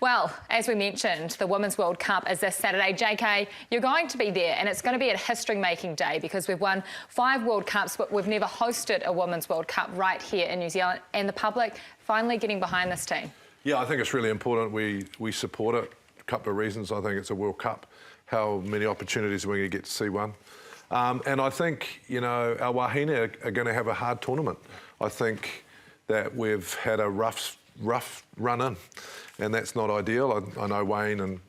Well, as we mentioned, the Women's World Cup is this Saturday. JK, you're going to be there, and it's going to be a history-making day because we've won 5 World Cups, but we've never hosted a Women's World Cup right here in New Zealand, and the public finally getting behind this team. Yeah, I think it's really important we support it. A couple of reasons. I think it's a World Cup. How many opportunities are we going to get to see one? And I think, you know, our wahine are going to have a hard tournament. I think that we've had a rough run in, and that's not ideal. I know Wayne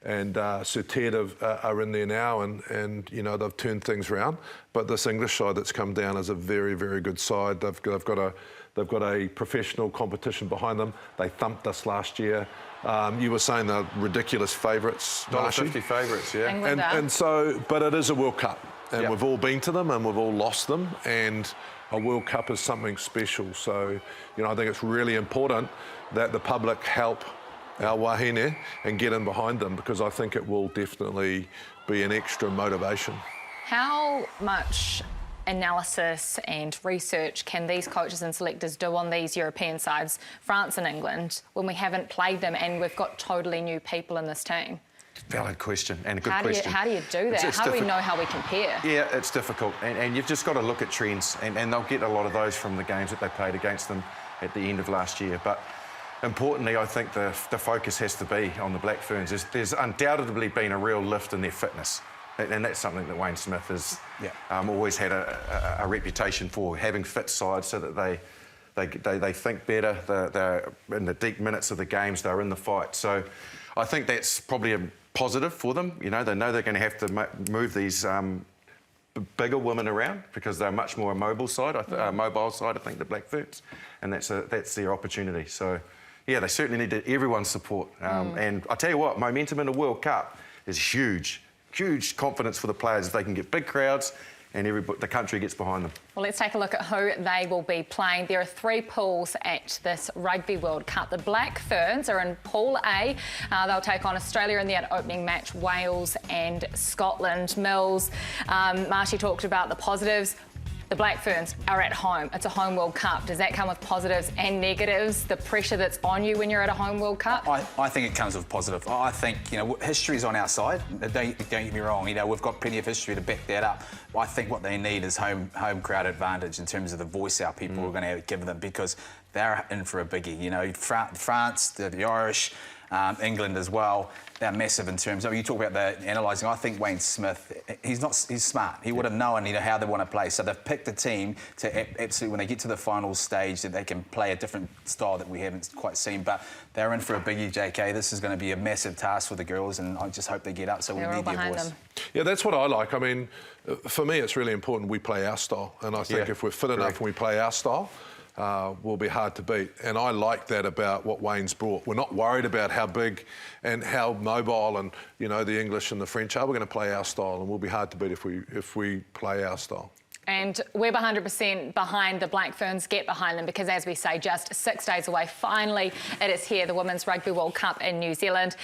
and Sir Ted are in there now, and you know, they've turned things around. But this English side that's come down is a very, very good side. They've got a professional competition behind them. They thumped us last year. You were saying they're ridiculous favourites, $1.50 favourites, yeah. And so, but it is a World Cup, and we've all been to them and we've all lost them, and a World Cup is something special. So, you know, I think it's really important that the public help our wahine and get in behind them, because I think it will definitely be an extra motivation. How much analysis and research can these coaches and selectors do on these European sides, France and England, when we haven't played them and we've got totally new people in this team? Valid question, and a good question. How do you do that? How do we know how we compare? Yeah, it's difficult, and you've just got to look at trends, and they'll get a lot of those from the games that they played against them at the end of last year. But importantly, I think the focus has to be on the Black Ferns. There's undoubtedly been a real lift in their fitness, and that's something that Wayne Smith has always had a reputation for, having fit sides so that they think better. They're in the deep minutes of the games, they're in the fight. So I think that's probably a positive for them. You know, they know they're going to have to move these bigger women around because they're much more a mobile side, I think, the Black Ferns, and that's their opportunity. So, yeah, they certainly need everyone's support. And I tell you what, momentum in a World Cup is huge. Huge confidence for the players if they can get big crowds and the country gets behind them. Well, let's take a look at who they will be playing. There are 3 pools at this Rugby World Cup. The Black Ferns are in Pool A. They'll take on Australia in the opening match, Wales and Scotland. Mills, Marty talked about the positives. The Black Ferns are at home. It's a home World Cup. Does that come with positives and negatives, the pressure that's on you when you're at a home World Cup? I think it comes with positive. I think, you know, history's on our side. Don't get me wrong. You know, we've got plenty of history to back that up. I think what they need is home crowd advantage in terms of the voice our people are going to give them, because they're in for a biggie. You know, France, the Irish, England as well. They're massive in terms of, you talk about the analysing. I think Wayne Smith, he's smart. He would have known, you know, how they want to play. So they've picked a team to absolutely, when they get to the final stage, that they can play a different style that we haven't quite seen. But they're in for a biggie, JK. This is going to be a massive task for the girls, and I just hope they get up. So we need their voice. Yeah, that's what I like. I mean, for me, it's really important we play our style, and I think if we're fit enough and we play our style, will be hard to beat. And I like that about what Wayne's brought. We're not worried about how big and how mobile and, you know, the English and the French are. We're going to play our style, and we'll be hard to beat if we play our style. And we're 100% behind the Black Ferns. Get behind them, because, as we say, just 6 days away, finally it is here, the Women's Rugby World Cup in New Zealand.